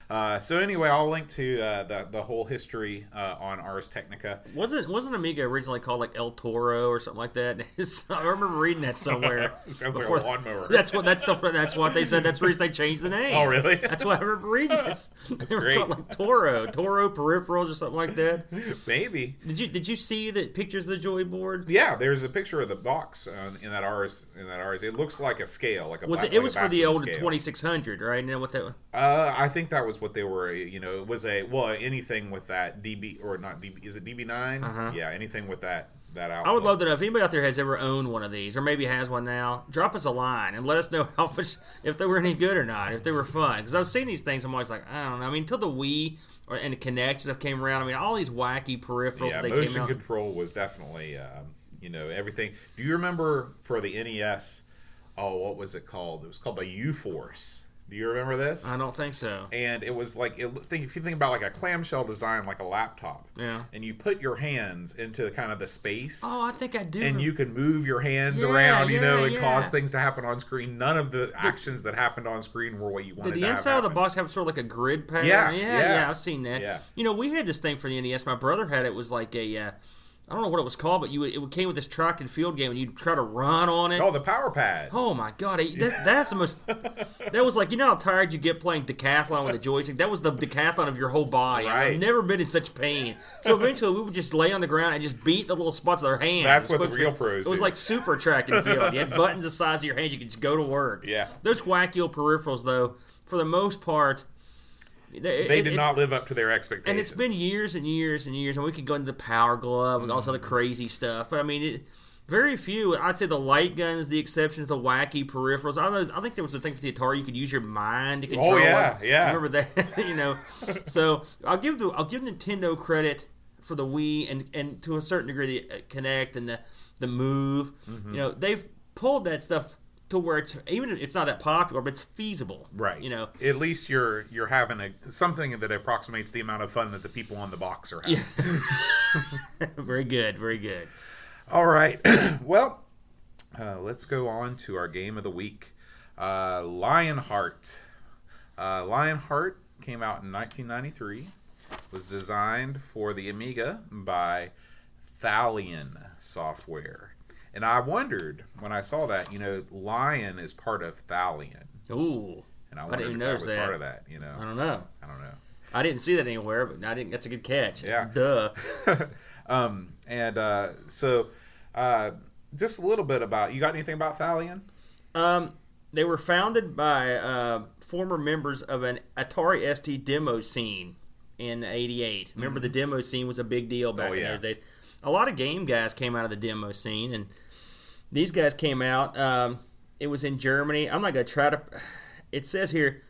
So anyway, I'll link to the whole history on Ars Technica. Wasn't Amiga originally called like El Toro or something like that? I remember reading that somewhere. It sounds like a lawnmower. That's what they said. That's the reason they changed the name. Oh, really? That's what I remember reading. They were great. called like Toro peripherals or something like that. Maybe. Did you see the pictures of the Joy board? Yeah, there's a picture of the box in that Rs. It looks like a scale, like a. It was for the old scale. 2600, right? You know what that? I think that was what they were. It was anything with that DB or not DB. Is it DB9? Uh-huh. Yeah, anything with that output. I would love to know if anybody out there has ever owned one of these, or maybe has one now. Drop us a line and let us know if they were any good or not, if they were fun. Because I've seen these things, I'm always like, I don't know. I mean, until the Wii and the Kinect stuff came around, I mean, all these wacky peripherals Yeah, they came motion out. control was definitely, everything. Do you remember for the NES? Oh, what was it called? It was called the U-Force. Do you remember this? I don't think so. And it was like, if you think about like a clamshell design, like a laptop. Yeah. And you put your hands into kind of the space. Oh, I think I do. And you can move your hands Yeah, around, yeah, and yeah. cause things to happen on screen. None of the actions that happened on screen were what you wanted Did to the have inside of the happen. box have sort of like a grid pattern? Yeah, yeah, yeah. I've seen that. Yeah. We had this thing for the NES. My brother had it. It was like a, I don't know what it was called, but it came with this track and field game, and you'd try to run on it. Oh, the power pad. Oh my god, that's the most. That was like, you know how tired you get playing decathlon with a joystick. That was the decathlon of your whole body. Right. I've never been in such pain. So eventually, we would just lay on the ground and just beat the little spots with our hands. That's what the real pros It was do. like super track and field. You had buttons the size of your hands. You could just go to work. Yeah. Those wacky old peripherals, though, for the most part, They did not live up to their expectations. and it's been years and years and years, and we could go into the Power Glove and all this other crazy stuff. But I mean, very few. I'd say the light gun's the exceptions, the wacky peripherals. I think there was a thing for the Atari you could use your mind to control. Oh yeah, it. yeah. Remember that? So I'll give Nintendo credit for the Wii and to a certain degree the Kinect and the Move. Mm-hmm. They've pulled that stuff to where it's not that popular, but it's feasible. Right. At least you're having something that approximates the amount of fun that the people on the box are having. Yeah. Very good. Very good. All right. Well, let's go on to our game of the week. Lionheart. Lionheart came out in 1993. Was designed for the Amiga by Thalion Software. And I wondered when I saw that, Lion is part of Thalion. Ooh. And I wondered if that was part of that, I don't know. I I didn't see that anywhere, but that's a good catch. Yeah. Duh. So just a little bit about, you got anything about Thalion? They were founded by former members of an Atari ST demo scene in '88. Remember, the demo scene was a big deal back in those days. A lot of game guys came out of the demo scene, and these guys came out. It was in Germany. I'm not going to try to... It says here,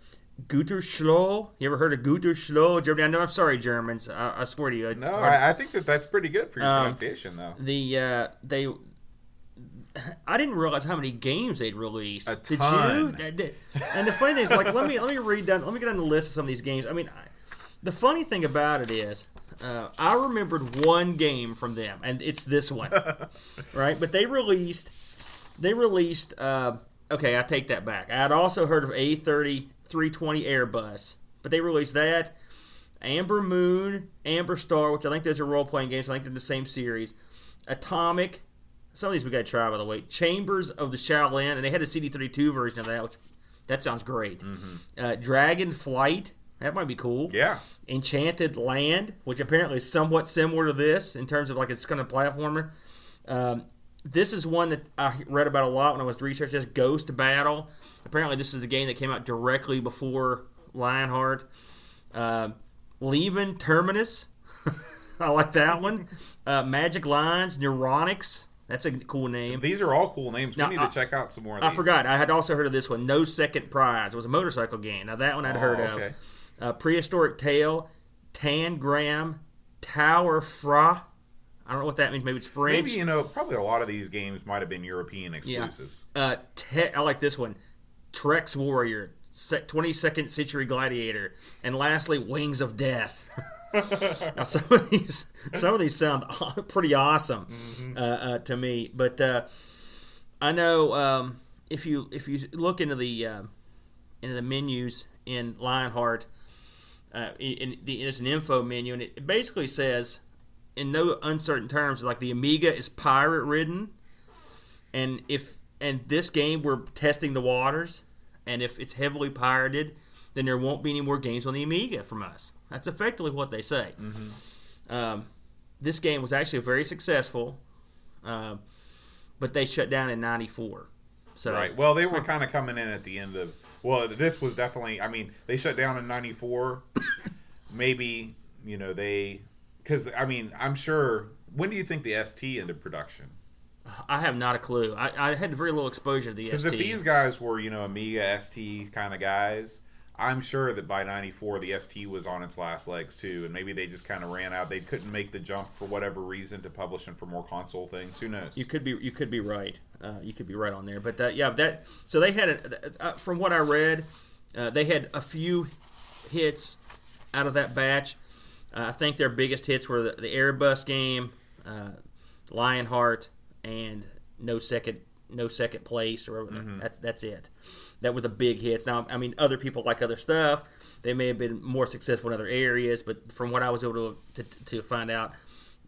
Gütersloh. You ever heard of Gütersloh, Germany? I'm sorry, Germans. I swear to you. No, I think that's pretty good for your pronunciation, though. I didn't realize how many games they'd released. A Did ton. you? And the funny thing is, like, let me read down. Let me get on the list of some of these games. I mean, the funny thing about it is, I remembered one game from them, and it's this one, right? But they released. Okay, I take that back. I had also heard of A30 320 Airbus, but they released that. Amber Moon, Amber Star, which I think those are role-playing games. I think they're the same series. Atomic. Some of these we got to try, by the way. Chambers of the Shaolin, and they had a CD32 version of that, which that sounds great. Dragon Flight. That might be cool. Yeah. Enchanted Land, which apparently is somewhat similar to this in terms of like it's kind of platformer. This is one that I read about a lot when I was researching this, Ghost Battle. Apparently this is the game that came out directly before Lionheart. Leaving Terminus. I like that one. Magic Lines, Neuronics. That's a cool name. These are all cool names. Now, we need to check out some more of these. I forgot. I had also heard of this one, No Second Prize. It was a motorcycle game. Now, that one I'd heard okay. of. Prehistoric Tale, Tangram, Tower Fra. I don't know what that means. Maybe it's French. Maybe, probably a lot of these games might have been European exclusives. Yeah. I like this one. Trex Warrior, 22nd Century Gladiator. And lastly, Wings of Death. Now, some of these sound pretty awesome to me, but I know if you look into the menus in Lionheart, there's an info menu, and it basically says, in no uncertain terms, like the Amiga is pirate ridden, and this game we're testing the waters, and if it's heavily pirated, then there won't be any more games on the Amiga from us. That's effectively what they say. Mm-hmm. This game was actually very successful, but they shut down in '94. So, right. Well, they were kind of coming in at the end of. Well, this was definitely. I mean, they shut down in '94. Maybe because I'm sure. When do you think the ST ended production? I have not a clue. I had very little exposure to the ST. Because if these guys were Amiga ST kind of guys, I'm sure that by '94 the ST was on its last legs too, and maybe they just kind of ran out. They couldn't make the jump for whatever reason to publish them for more console things. Who knows? You could be right. You could be right on there. But so they had from what I read, they had a few hits out of that batch. I think their biggest hits were the Airbus game, Lionheart, and no second place, or that's it. That were the big hits. Now, I mean, other people like other stuff. They may have been more successful in other areas, but from what I was able to find out,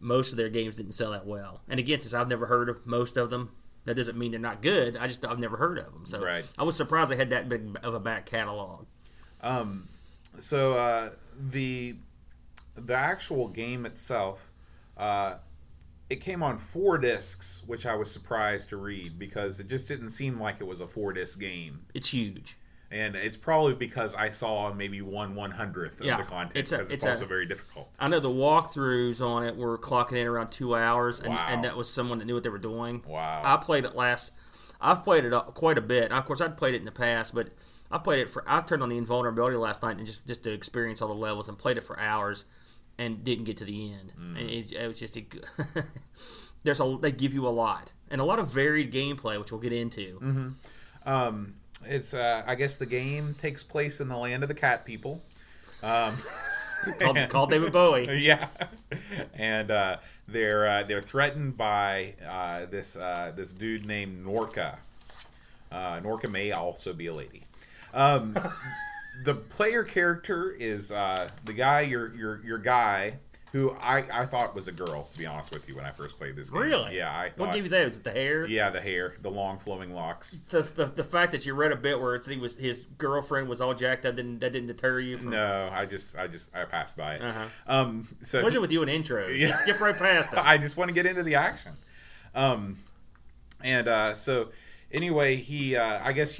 most of their games didn't sell that well. And again, since I've never heard of most of them, that doesn't mean they're not good. I've never heard of them. So right. I was surprised they had that big of a back catalog. So the actual game itself, it came on 4 discs, which I was surprised to read because it just didn't seem like it was a 4-disc game. It's huge. And it's probably because I saw maybe 1/100th of the content because it's also very difficult. I know the walkthroughs on it were clocking in around 2 hours, and that was someone that knew what they were doing. Wow. I've played it quite a bit. Of course, I'd played it in the past, but I turned on the invulnerability last night and just to experience all the levels and played it for hours. And didn't get to the end. It was just they give you a lot and a lot of varied gameplay, which we'll get into. Mm-hmm. It's I guess the game takes place in the land of the cat people, called David Bowie. Yeah, and they're threatened by this dude named Norca. Norca may also be a lady. The player character is the guy, your guy, who I thought was a girl, to be honest with you, when I first played this game. Really? Yeah, I thought. What gave you that? Was it the hair? Yeah, the hair, the long flowing locks. The fact that you read a bit where it said his girlfriend was all jacked up, that didn't deter you from... No, I passed by it. Uh-huh. So what's it with you in intros? Yeah. You skip right past it. I just want to get into the action. So anyway, he I guess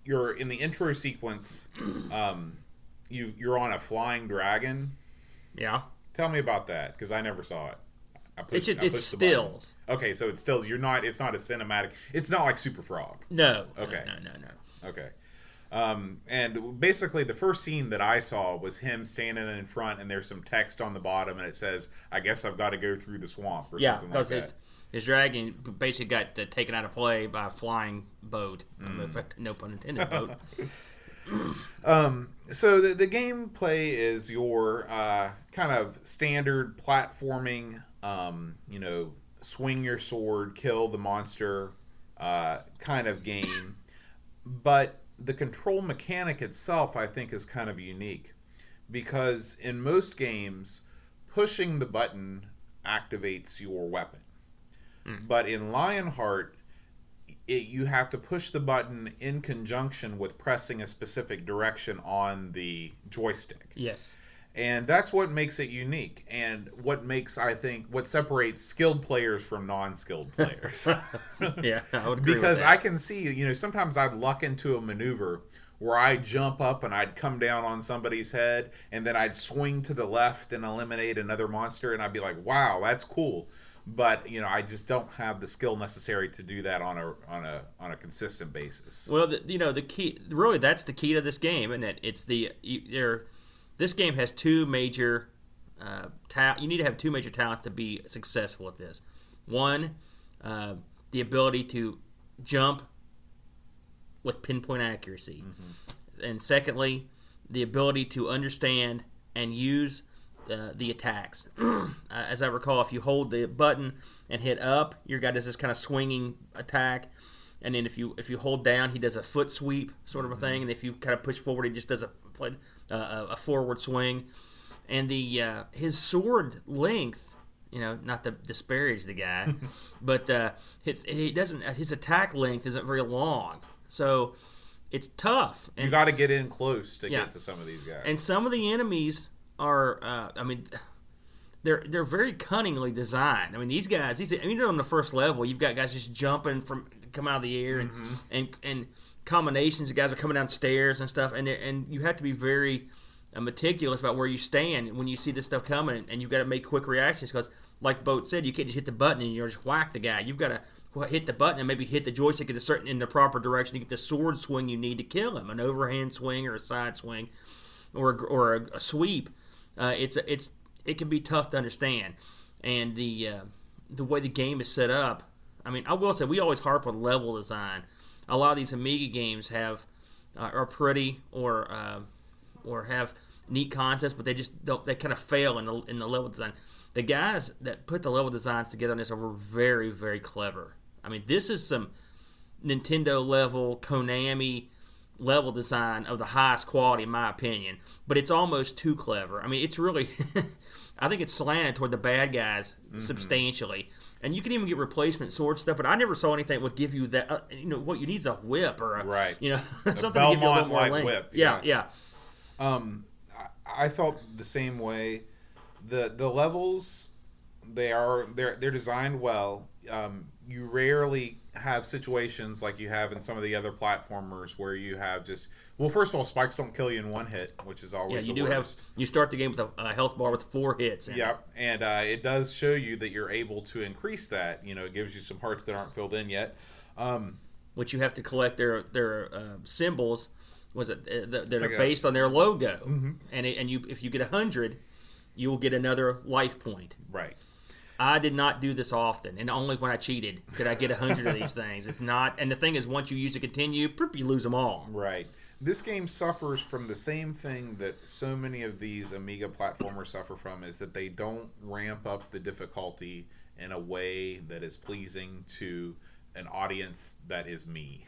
you're in the intro sequence. You're on a flying dragon. Yeah. Tell me about that because I never saw it. It's stills. Okay, so it's stills. It's not a cinematic. It's not like Super Frog. No. Okay. No. Okay. And basically, the first scene that I saw was him standing in front, and there's some text on the bottom, and it says, "I guess I've got to go through the swamp," or something like that. Yeah, because his dragon basically got taken out of play by a flying boat. No pun intended, boat. So the gameplay is your kind of standard platforming, swing your sword, kill the monster kind of game. But the control mechanic itself, I think, is kind of unique. Because in most games, pushing the button activates your weapon. But in Lionheart, you have to push the button in conjunction with pressing a specific direction on the joystick. Yes. And that's what makes it unique, and what separates skilled players from non-skilled players. Yeah, I would agree because with that. I can see, sometimes I'd luck into a maneuver where I'd jump up and I'd come down on somebody's head, and then I'd swing to the left and eliminate another monster, and I'd be like, "Wow, that's cool." But I just don't have the skill necessary to do that on a consistent basis. Well, the key, really, that's the key to this game, isn't it? It's this game has two major you need to have two major talents to be successful at this. One, the ability to jump with pinpoint accuracy, and secondly, the ability to understand and use the attacks. As I recall, if you hold the button and hit up, your guy does this kind of swinging attack, and then if you hold down, he does a foot sweep sort of a thing, and if you kind of push forward, he just does a forward swing, and his sword length. Not to disparage the guy, but his attack length isn't very long, so it's tough. And you got to get in close to get to some of these guys. And some of the enemies are, they're very cunningly designed. These guys, on the first level, you've got guys just jumping come out of the air, and combinations of guys are coming downstairs and stuff, and you have to be very meticulous about where you stand when you see this stuff coming, and you've got to make quick reactions because, like Boat said, you can't just hit the button and you just whack the guy. You've got to hit the button and maybe hit the joystick in the proper direction to get the sword swing you need to kill him, an overhand swing or a side swing, or a sweep. It can be tough to understand, and the way the game is set up. I will say we always harp on level design. A lot of these Amiga games are pretty or have neat concepts, but they just don't. They kind of fail in the level design. The guys that put the level designs together on this were very, very clever. This is some Nintendo level, Konami level design of the highest quality, in my opinion. But it's almost too clever. It's really, I think it's slanted toward the bad guys substantially. And you can even get replacement sword stuff, but I never saw anything that would give you that. What you need is a whip or something to give you a little more length. Whip. Yeah. I felt the same way. The levels, they're designed well. You rarely have situations like you have in some of the other platformers where you have first of all, spikes don't kill you in one hit, which is always you start the game with a health bar with 4 hits. Yep, and it does show you that you're able to increase that. It gives you some parts that aren't filled in yet. Which you have to collect their symbols. That are based on their logo, and if you get 100, you will get another life point. Right. I did not do this often, and only when I cheated could I get 100 of these things. It's not, and the thing is, once you use a continue, you lose them all. Right. This game suffers from the same thing that so many of these Amiga platformers suffer from, is that they don't ramp up the difficulty in a way that is pleasing to an audience that is me.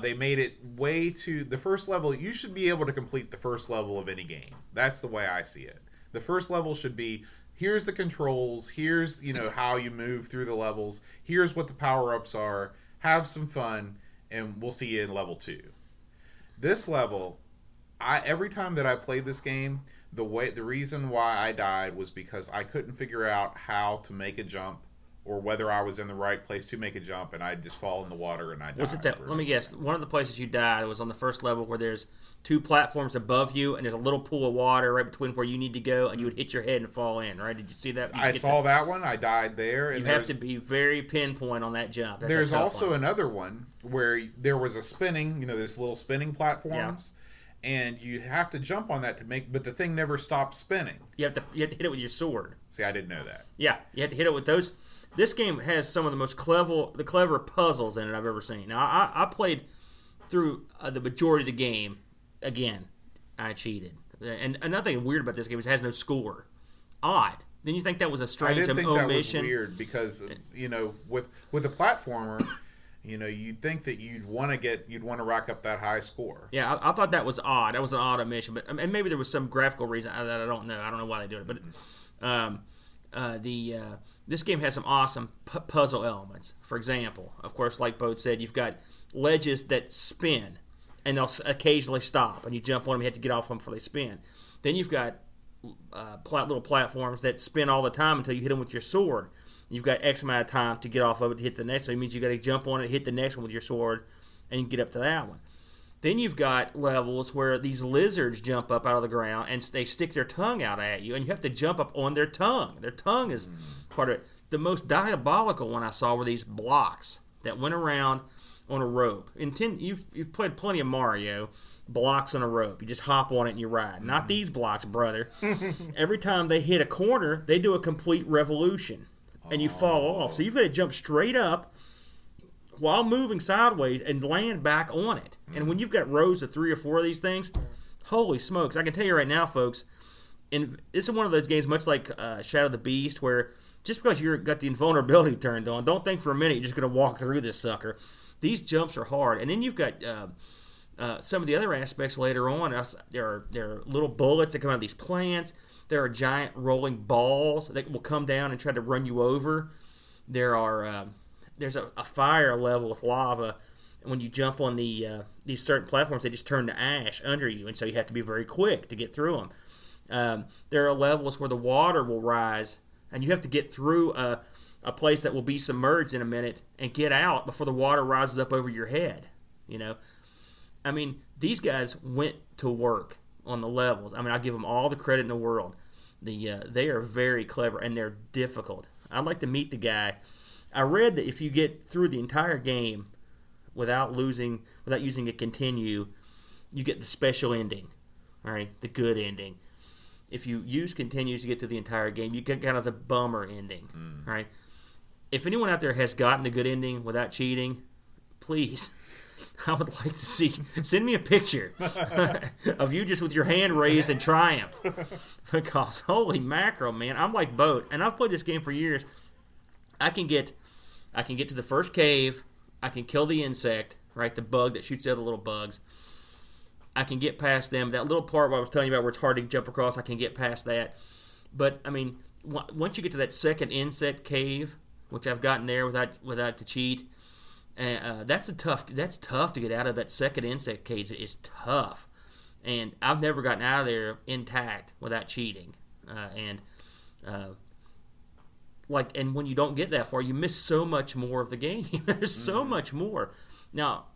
They made it way too... The first level, you should be able to complete the first level of any game. That's the way I see it. The first level should be, here's the controls, here's how you move through the levels, here's what the power-ups are, have some fun, and we'll see you in level 2. This level, every time that I played this game, the reason why I died was because I couldn't figure out how to make a jump, or whether I was in the right place to make a jump, and I'd just fall in the water and I died. Was it that? Let me guess. One of the places you died was on the first level where there's 2 platforms above you, and there's a little pool of water right between where you need to go, and you would hit your head and fall in. Right? Did you see that? I saw that one. I died there. You have to be very pinpoint on that jump. That's there's also another one where there was a spinning, this little spinning platforms. Yeah. And you have to jump on that but the thing never stops spinning. You have to hit it with your sword. See, I didn't know that. Yeah, you have to hit it with those. This game has some of the most clever puzzles in it I've ever seen. Now, I played through the majority of the game. Again, I cheated. And another thing weird about this game is it has no score. Odd. Didn't you think that was a strange omission? I didn't think that was weird because, with a platformer, you'd think that you'd want to rack up that high score. Yeah, I thought that was odd. That was an odd omission, and maybe there was some graphical reason that I don't know. I don't know why they do it, but this game has some awesome puzzle elements. For example, of course, like Boat said, you've got ledges that spin, and they'll occasionally stop, and you jump on them. You have to get off them before they spin. Then you've got little platforms that spin all the time until you hit them with your sword. You've got X amount of time to get off of it to hit the next one. It means you got to jump on it, hit the next one with your sword, and you get up to that one. Then you've got levels where these lizards jump up out of the ground and they stick their tongue out at you, and you have to jump up on their tongue. Their tongue is part of it. The most diabolical one I saw were these blocks that went around on a rope. You've played plenty of Mario. Blocks on a rope. You just hop on it and you ride. Not these blocks, brother. Every time they hit a corner, they do a complete revolution, and you fall off. So you've got to jump straight up while moving sideways and land back on it. And when you've got rows of 3 or 4 of these things, holy smokes. I can tell you right now, folks, and this is one of those games much like Shadow of the Beast, where just because you've got the invulnerability turned on, don't think for a minute you're just going to walk through this sucker. These jumps are hard. And then you've got Some of the other aspects later on, there are little bullets that come out of these plants. There are giant rolling balls that will come down and try to run you over. There's a fire level with lava. And when you jump on these certain platforms, they just turn to ash under you, and so you have to be very quick to get through them. There are levels where the water will rise, and you have to get through a place that will be submerged in a minute and get out before the water rises up over your head. I mean, these guys went to work on the levels. I mean, I give them all the credit in the world. They are very clever, and they're difficult. I'd like to meet the guy. I read that if you get through the entire game without using a continue, you get the special ending, all right, the good ending. If you use continues to get through the entire game, you get kind of the bummer ending, all right? If anyone out there has gotten the good ending without cheating, please, I would like to send me a picture of you just with your hand raised in triumph. Because, holy mackerel, man, I'm like Boat, and I've played this game for years. I can get to the first cave. I can kill the insect, right, the bug that shoots the other little bugs. I can get past them. That little part where I was telling you about where it's hard to jump across, I can get past that. But, I mean, once you get to that second insect cave, which I've gotten there without to cheat, that's tough to get out of. That second insect cave is tough. And I've never gotten out of there intact without cheating. And when you don't get that far, you miss so much more of the game. There's so much more. Now,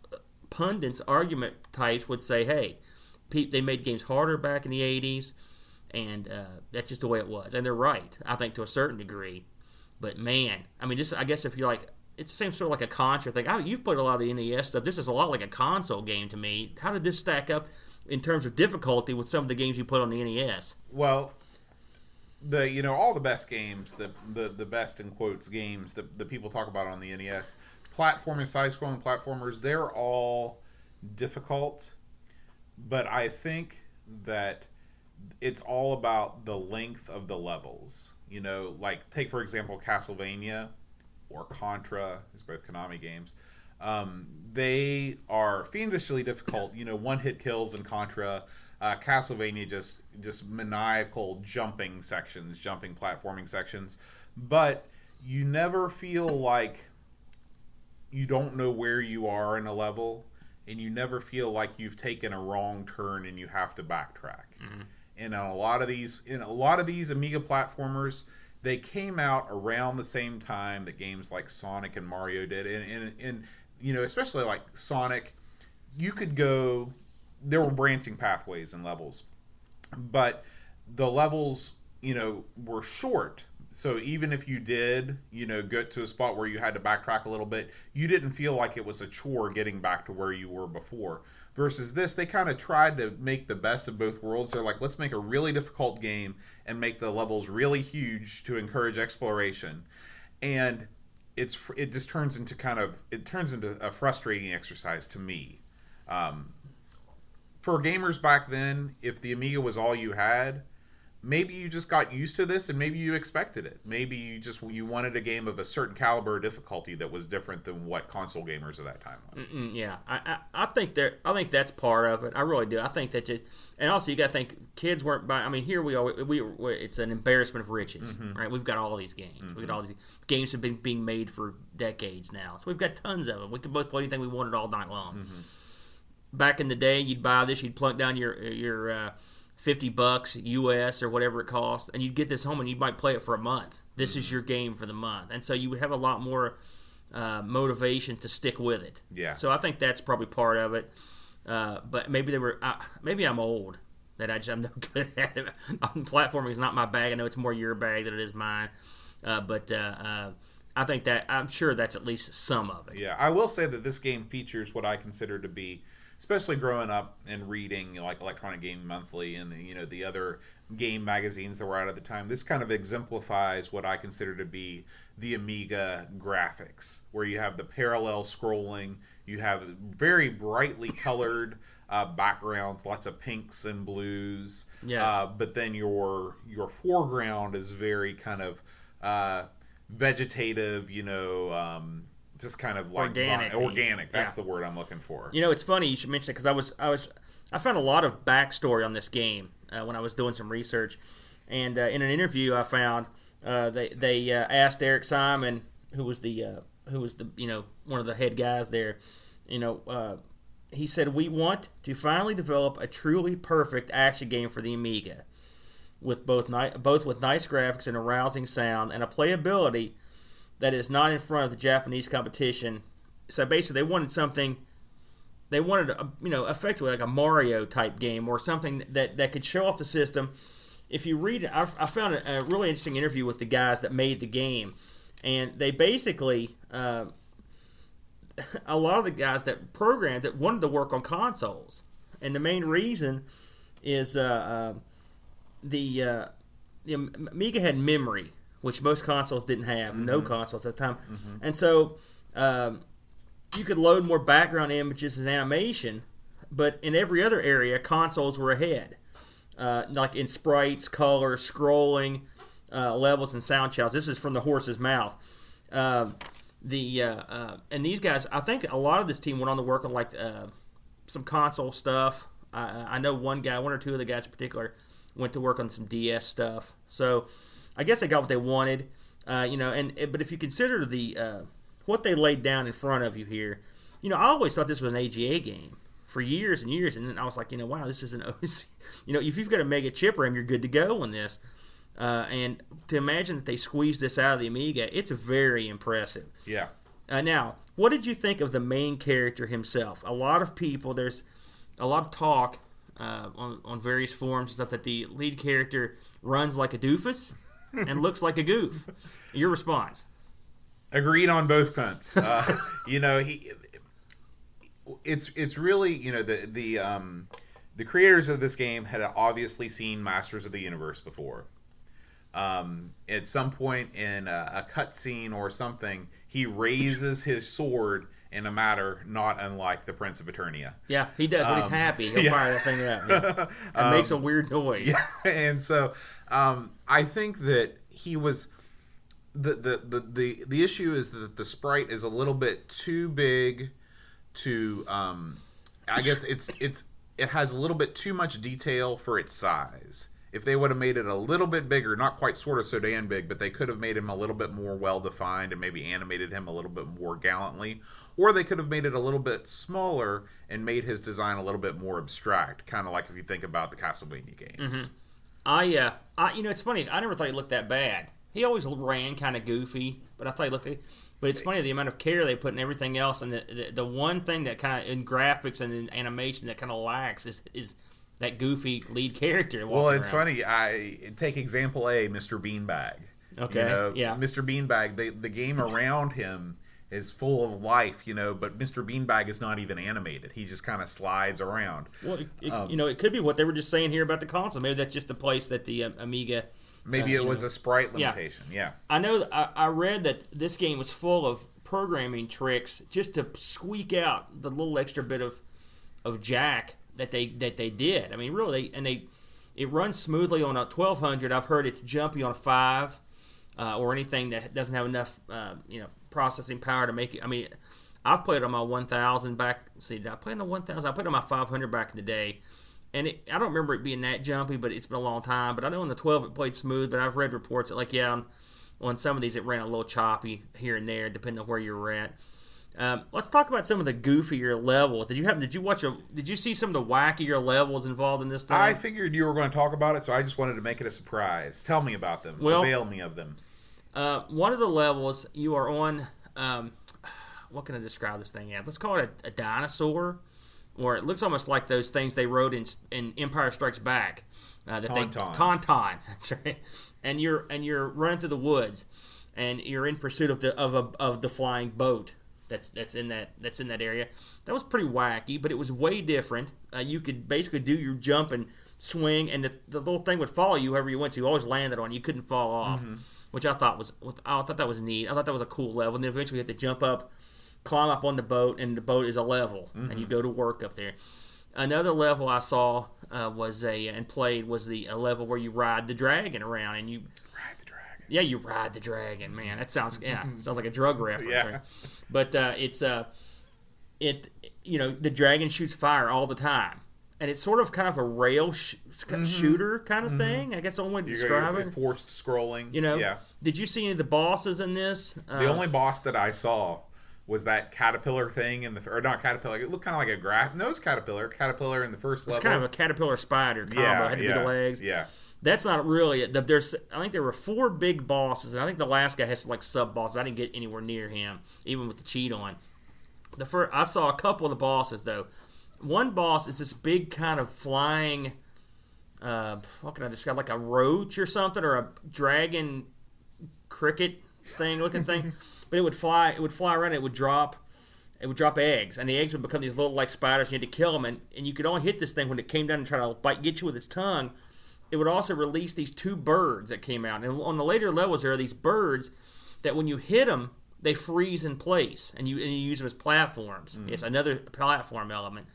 pundits, argument types would say, hey, they made games harder back in the 80s, and that's just the way it was. And they're right, I think, to a certain degree. But, man, I mean, I guess if you're like, it's the same sort of like a Contra thing. You've played a lot of the NES stuff. This is a lot like a console game to me. How did this stack up in terms of difficulty with some of the games you put on the NES? Well, all the best games, the best in quotes games that the people talk about on the NES, platforming, side-scrolling platformers, they're all difficult, but I think that it's all about the length of the levels. Like take for example Castlevania or Contra, these both Konami games. They are fiendishly difficult. One-hit kills in Contra. Castlevania just maniacal jumping platforming sections, but you never feel like you don't know where you are in a level, and you never feel like you've taken a wrong turn and you have to backtrack. Mm-hmm. And a lot of these Amiga platformers, they came out around the same time that games like Sonic and Mario did, and especially like Sonic, you could go. There were branching pathways and levels, but the levels, were short. So even if you did, get to a spot where you had to backtrack a little bit, you didn't feel like it was a chore getting back to where you were before. Versus this, they kind of tried to make the best of both worlds. They're like, let's make a really difficult game and make the levels really huge to encourage exploration. And it just turns into a frustrating exercise to me. For gamers back then, if the Amiga was all you had, maybe you just got used to this and maybe you expected it. Maybe you wanted a game of a certain caliber of difficulty that was different than what console gamers of that time wanted. Yeah, I think that's part of it. I really do. I think that and also you got to think kids weren't buying. I mean, here we are. It's an embarrassment of riches, mm-hmm. right? We've got all these games. Mm-hmm. We've got all these games have been being made for decades now. So we've got tons of them. We can both play anything we wanted all night long. Mm-hmm. Back in the day, you'd buy this, you'd plunk down your $50 US or whatever it costs, and you'd get this home and you might play it for a month. This mm-hmm. is your game for the month, and so you would have a lot more motivation to stick with it. Yeah. So I think that's probably part of it. But maybe maybe I'm old that I'm no good at it. Platforming is not my bag. I know it's more your bag than it is mine. But I think that I'm sure that's at least some of it. Yeah, I will say that this game features what I consider to be, especially growing up and reading like Electronic Game Monthly and the other game magazines that were out at the time, this kind of exemplifies what I consider to be the Amiga graphics, where you have the parallel scrolling, you have very brightly colored backgrounds, lots of pinks and blues, but then your foreground is very kind of vegetative, just kind of like organic. That's the word I'm looking for. It's funny you should mention it because I found a lot of backstory on this game when I was doing some research, and in an interview I found they asked Eric Simon, who was the one of the head guys there, he said, "We want to finally develop a truly perfect action game for the Amiga, with both with nice graphics and a rousing sound and a playability that is not in front of the Japanese competition." So basically, they wanted something. They wanted, effectively like a Mario type game or something that could show off the system. If you read it, I found a really interesting interview with the guys that made the game, and they basically, a lot of the guys that programmed it wanted to work on consoles, and the main reason is the Amiga had memory, which most consoles didn't have, no consoles at the time, and so you could load more background images and animation, but in every other area, consoles were ahead, like in sprites, color, scrolling, levels, and sound channels. This is from the horse's mouth. And these guys, I think a lot of this team went on to work on like some console stuff. I know one or two of the guys in particular went to work on some DS stuff. So I guess they got what they wanted, but if you consider what they laid down in front of you here, I always thought this was an AGA game for years and years, and then I was like, wow, this is an OC. If you've got a Mega chip RAM, you're good to go on this. And to imagine that they squeezed this out of the Amiga, it's very impressive. Yeah. Now, what did you think of the main character himself? A lot of people, there's a lot of talk on various forums and stuff that the lead character runs like a doofus and looks like a goof. Your response? Agreed on both fronts. It's really the creators of this game had obviously seen Masters of the Universe before. At some point in a cutscene or something, he raises his sword in a manner not unlike the Prince of Eternia. Yeah, he does. When he's happy, he'll fire that thing up. Yeah. And makes a weird noise. Yeah, and so I think that he was. The issue is that the sprite is a little bit too big to I guess it has a little bit too much detail for its size. If they would have made it a little bit bigger, not quite sort of Sodan big, but they could have made him a little bit more well defined and maybe animated him a little bit more gallantly, or they could have made it a little bit smaller and made his design a little bit more abstract, kind of like if you think about the Castlevania games. It's funny. I never thought he looked that bad. He always ran kind of goofy, but I thought he looked. But it's funny the amount of care they put in everything else, and the one thing that kind of in graphics and in animation that kind of lacks is that goofy lead character. Well, it's funny. I take example A, Mr. Beanbag. Okay. Yeah. Mr. Beanbag. The game around him is full of life, but Mr. Beanbag is not even animated. He just kind of slides around. Well, it could be what they were just saying here about the console. Maybe that's just the place that the Amiga. Maybe it was a sprite limitation. Yeah. I know. I read that this game was full of programming tricks just to squeak out the little extra bit of jack that they did. I mean, really, it runs smoothly on a 1200. I've heard it's jumpy on a 5 or anything that doesn't have enough processing power to make it. I mean, I've played on my 1000 back. See, did I play on the 1000? I played on my 500 back in the day. And I don't remember it being that jumpy, but it's been a long time. But I know on the 12 it played smooth, but I've read reports that, on some of these it ran a little choppy here and there, depending on where you were at. Let's talk about some of the goofier levels. Did you see some of the wackier levels involved in this thing? I figured you were going to talk about it, so I just wanted to make it a surprise. Tell me about them. Avail me of them. One of the levels, you are on, what can I describe this thing as? Let's call it a dinosaur. Or it looks almost like those things they wrote in Empire Strikes Back. Tauntaun. That's right. And you're running through the woods, and you're in pursuit of the flying boat that's in that area. That was pretty wacky, but it was way different. You could basically do your jump and swing, and the little thing would follow you wherever you went. So you always landed on. You couldn't fall off, which I thought that was neat. I thought that was a cool level. And then eventually you had to jump up, climb up on the boat, and the boat is a level, and you go to work up there. Another level I saw was a level where you ride the dragon around, and you ride the dragon. Yeah, you ride the dragon, man. That sounds sounds like a drug reference, Yeah. right? But the dragon shoots fire all the time, and it's sort of kind of a rail shooter kind of thing. I guess the only way to describe it. Forced scrolling. Yeah. Did you see any of the bosses in this? The only boss that I saw was that caterpillar thing or not caterpillar. It looked kind of like caterpillar in the first level. It's kind of a caterpillar spider combo. Had the big legs. Yeah. That's not really it. I think there were 4 big bosses, and I think the last guy has like sub bosses. I didn't get anywhere near him, even with the cheat on. I saw a couple of the bosses though. One boss is this big kind of flying. What can I describe? Like a roach or something, or a dragon cricket looking thing. But it would fly around. It would drop eggs, and the eggs would become these little like spiders. You had to kill them, and you could only hit this thing when it came down and try to get you with its tongue. It would also release these 2 birds that came out, and on the later levels there are these birds that when you hit them, they freeze in place, and you use them as platforms. It's another platform element,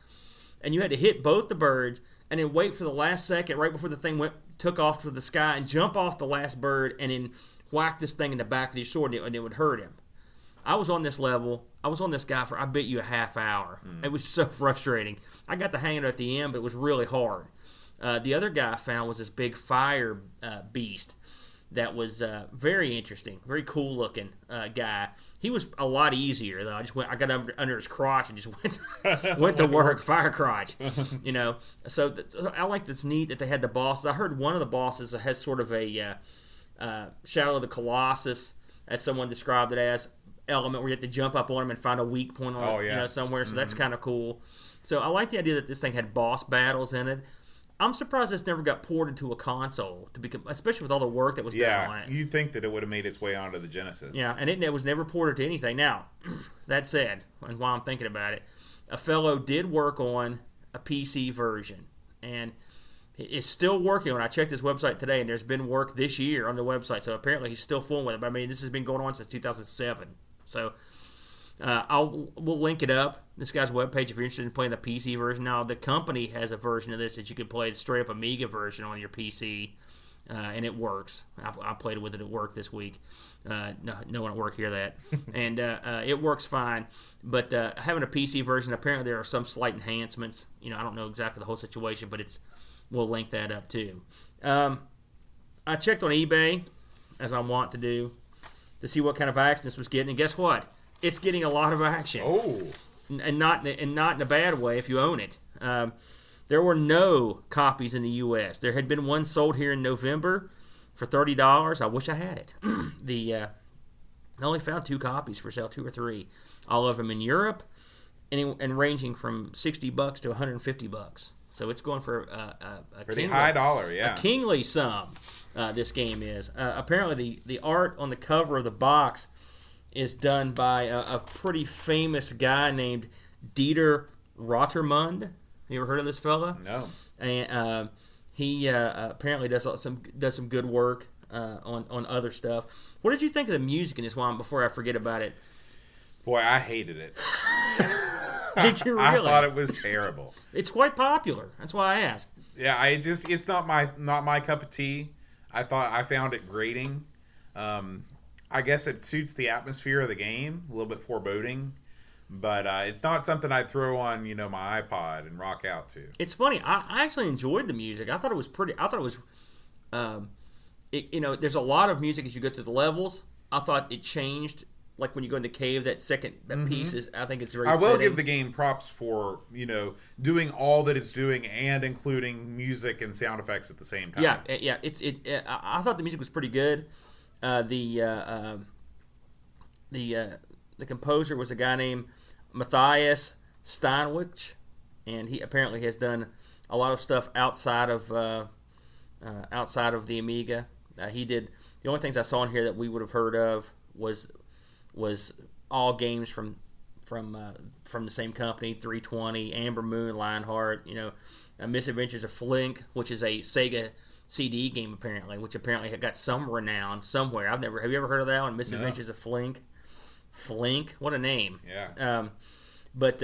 and you had to hit both the birds and then wait for the last second right before the thing took off to the sky and jump off the last bird and then whack this thing in the back of your sword, and it would hurt him. I was on this level. I was on this guy for, I bet you, a half hour. It was so frustrating. I got the hang of it at the end, but it was really hard. The other guy I found was this big fire beast that was very interesting, very cool looking guy. He was a lot easier though. I got under his crotch and just went to work, fire crotch, So I like this neat that they had the bosses. I heard one of the bosses has sort of a Shadow of the Colossus, as someone described it as, element where you have to jump up on him and find a weak point on somewhere. So that's kind of cool. So I like the idea that this thing had boss battles in it. I'm surprised this never got ported into a console, especially with all the work that was done on it. You'd think that it would have made its way onto the Genesis. Yeah, and it was never ported to anything. Now, that said, and while I'm thinking about it, a fellow did work on a PC version, and is still working on it. I checked his website today, and there's been work this year on the website, so apparently he's still fooling with it. But I mean, this has been going on since 2007. So we'll link it up, this guy's webpage, if you're interested in playing the PC version. Now, the company has a version of this that you can play, the straight-up Amiga version on your PC, and it works. I played with it at work this week. No one at work hear that. And it works fine. But having a PC version, apparently there are some slight enhancements. I don't know exactly the whole situation, but we'll link that up too. I checked on eBay, as I want to do, to see what kind of action this was getting, and guess what? It's getting a lot of action. Oh, and not in a bad way if you own it. There were no copies in the U.S. There had been one sold here in November for $30. I wish I had it. I only found 2 copies for sale, 2 or 3. All of them in Europe, and ranging from $60 to $150. So it's going for a pretty high dollar, a kingly sum. This game is. Apparently, the art on the cover of the box is done by a pretty famous guy named Dieter Rottermund. You ever heard of this fella? No. And he apparently does some good work on other stuff. What did you think of the music in this one? Before I forget about it. Boy, I hated it. Did you really? I thought it was terrible. It's quite popular. That's why I asked. Yeah, it's not my cup of tea. I found it grating. I guess it suits the atmosphere of the game, a little bit foreboding, but it's not something I'd throw on, my iPod and rock out to. It's funny. I actually enjoyed the music. I thought it was pretty. I thought it was, there's a lot of music as you go through the levels. I thought it changed, like when you go in the cave. That piece is. I think it's very. I will fitting. give the game props for doing all that it's doing and including music and sound effects at the same time. Yeah. I thought the music was pretty good. The composer was a guy named Matthias Steinwich, and he apparently has done a lot of stuff outside of the Amiga. He did the only things I saw in here that we would have heard of was all games from the same company, 320, Amber Moon, Lionheart, Misadventures of Flink, which is a Sega CD game apparently, which apparently had got some renown somewhere. Have you ever heard of that one? Misadventures of Flink? Flink? What a name. Yeah. But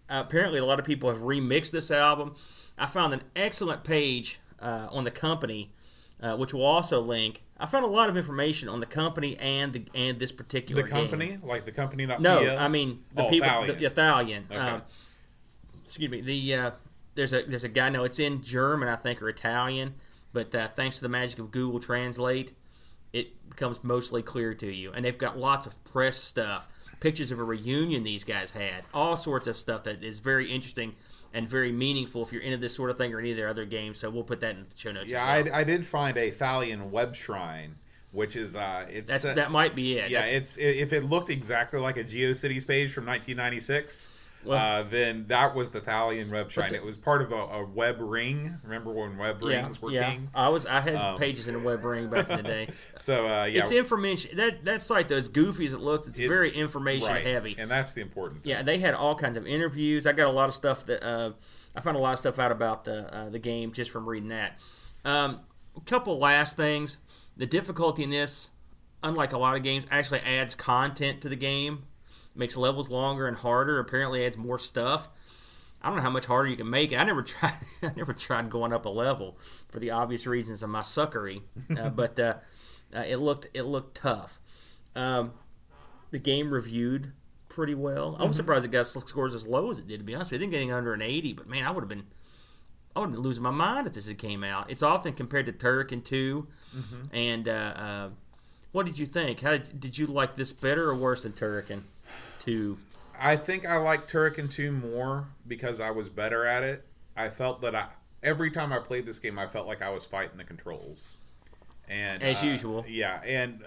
apparently a lot of people have remixed this album. I found an excellent page on the company which we'll also link. I found a lot of information on the company and this particular The company? game. Like the company, not No, PL? I mean the people, Thalion. the Thalion. Okay. Excuse me. There's a guy. No, it's in German, I think, or Italian. But thanks to the magic of Google Translate, it becomes mostly clear to you. And they've got lots of press stuff, pictures of a reunion these guys had, all sorts of stuff that is very interesting and very meaningful if you're into this sort of thing or any of their other games. So we'll put that in the show notes. Yeah, as well. I did find a Thalion web shrine, which is that might be it. Yeah, if it looked exactly like a GeoCities page from 1996. Then that was the Thalion web shrine. It was part of a web ring. Remember when web rings were king? I had pages in a web ring back in the day. So it's information. That site, though, as goofy as it looks, it's very information heavy, and that's the important thing. Yeah, they had all kinds of interviews. I got a lot of stuff that I found a lot of stuff out about the game just from reading that. A couple last things. The difficulty in this, unlike a lot of games, actually adds content to the game. Makes levels longer and harder. Apparently adds more stuff. I don't know how much harder you can make it. I never tried going up a level for the obvious reasons of my suckery. But it looked tough. The game reviewed pretty well. I was surprised it got scores as low as it did, to be honest with you. I think getting under an 80, but man, I would have been losing my mind if this had came out. It's often compared to Turrican 2. And what did you think? Did you like this better or worse than Turrican 2? I think I like Turrican 2 more because I was better at it. I felt that every time I played this game, I felt like I was fighting the controls. And as usual. Yeah, and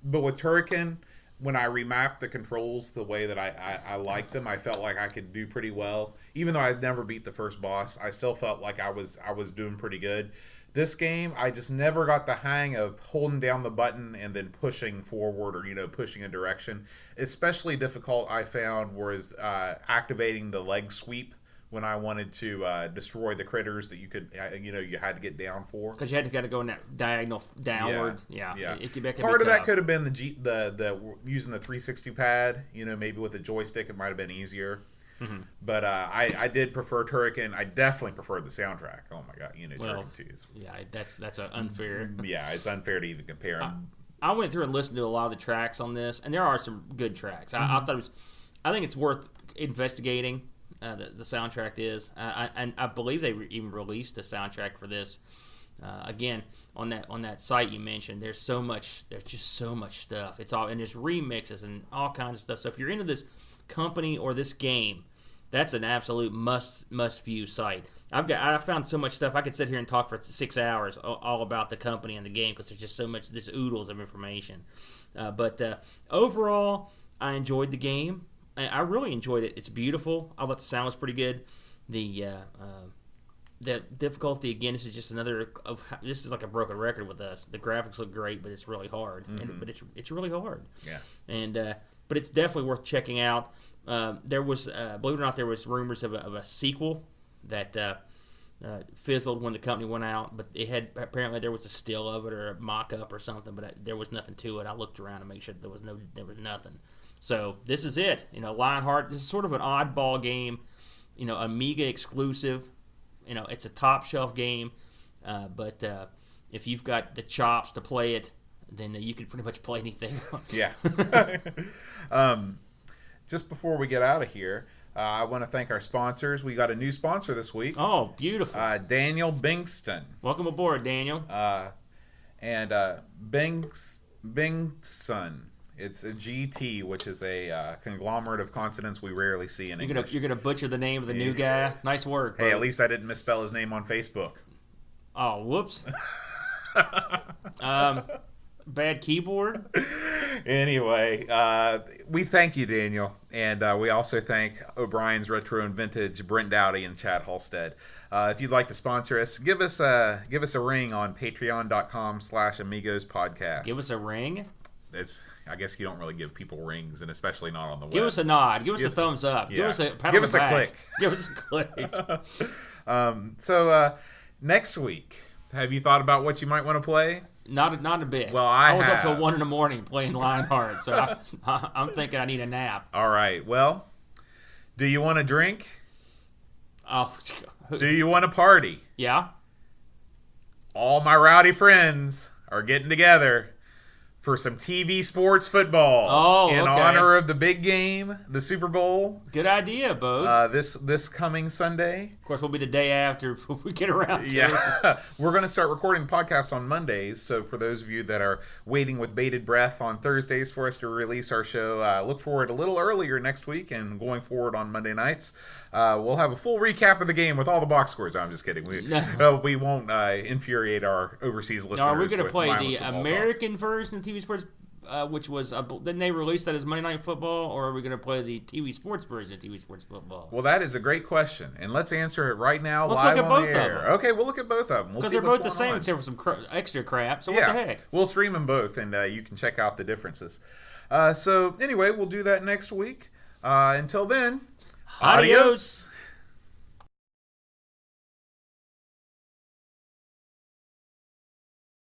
but with Turrican, when I remapped the controls the way that I liked them, I felt like I could do pretty well. Even though I'd never beat the first boss, I still felt like I was doing pretty good. This game, I just never got the hang of holding down the button and then pushing forward or, pushing a direction. Especially difficult, I found, was activating the leg sweep when I wanted to destroy the critters that you could, you had to get down for. Because you had to kind of go in that diagonal downward. Yeah. Part of that could have been the using the 360 pad. Maybe with a joystick it might have been easier. Mm-hmm. But I did prefer Turrican. I definitely preferred the soundtrack. Oh my god, Turrican 2 is... Yeah, that's unfair. Yeah, it's unfair to even compare them. I went through and listened to a lot of the tracks on this, and there are some good tracks. Mm-hmm. I think it's worth investigating. The soundtrack is, and I believe they even released the soundtrack for this. Again, on that site you mentioned, there's just so much stuff. It's all, and there's remixes and all kinds of stuff. So if you're into this company or this game, that's an absolute must view site. I found so much stuff. I could sit here and talk for 6 hours all about the company and the game because there's just so much. There's oodles of information. But overall, I enjoyed the game. I really enjoyed it. It's beautiful. I thought the sound was pretty good. The difficulty, again, this is just another this is like a broken record with us. The graphics look great, but it's really hard. Mm-hmm. But it's really hard. Yeah. And but it's definitely worth checking out. There was, believe it or not, there was rumors of a sequel that fizzled when the company went out. But apparently there was a still of it or a mock-up or something. But there was nothing to it. I looked around to make sure there was nothing. So this is it. Lionheart. This is sort of an oddball game. Amiga exclusive. It's a top shelf game. But if you've got the chops to play it, then you can pretty much play anything. Yeah. Just before we get out of here, I want to thank our sponsors. We got a new sponsor this week. Oh, beautiful. Daniel Bingston. Welcome aboard, Daniel. And Bingston. It's a GT, which is a conglomerate of consonants we rarely see in English. You're gonna butcher the name of the new guy. Nice work. Hey, at least I didn't misspell his name on Facebook. Oh, whoops. Bad keyboard. Anyway, we thank you, Daniel, and we also thank O'Brien's Retro and Vintage, Brent Dowdy, and Chad Halstead. If you'd like to sponsor us, give us a ring on patreon.com/Amigos podcast. Give us a ring? I guess you don't really give people rings, and especially not on the web. Give us a nod. Give us a thumbs up. Yeah. Give us a pat on the back. Give us a click. Give us a click. So next week, have you thought about what you might want to play? Not a bit. Well, I was up till 1 a.m. playing Lionheart, so I'm thinking I need a nap. All right. Well, do you want to drink? Oh. Do you want to party? Yeah. all my rowdy friends are getting together for some TV sports football in honor of the big game, the Super Bowl. Good idea, Bo. This coming Sunday. Of course, will be the day after if we get around to it. We're going to start recording the podcast on Mondays, so for those of you that are waiting with bated breath on Thursdays for us to release our show, look forward a little earlier next week and going forward on Monday nights. We'll have a full recap of the game with all the box scores. I'm just kidding. We won't infuriate our overseas listeners. Are we going to play the American version of TV Sports, which was didn't they release that as Monday Night Football, or are we going to play the TV Sports version of TV Sports Football? Well, that is a great question, and let's answer it right now. Let's live look at on both the air. of them. Okay, we'll look at both of them. Because they're both the same except for some extra crap. So what the heck? We'll stream them both, and you can check out the differences. So anyway, we'll do that next week. Until then, adios.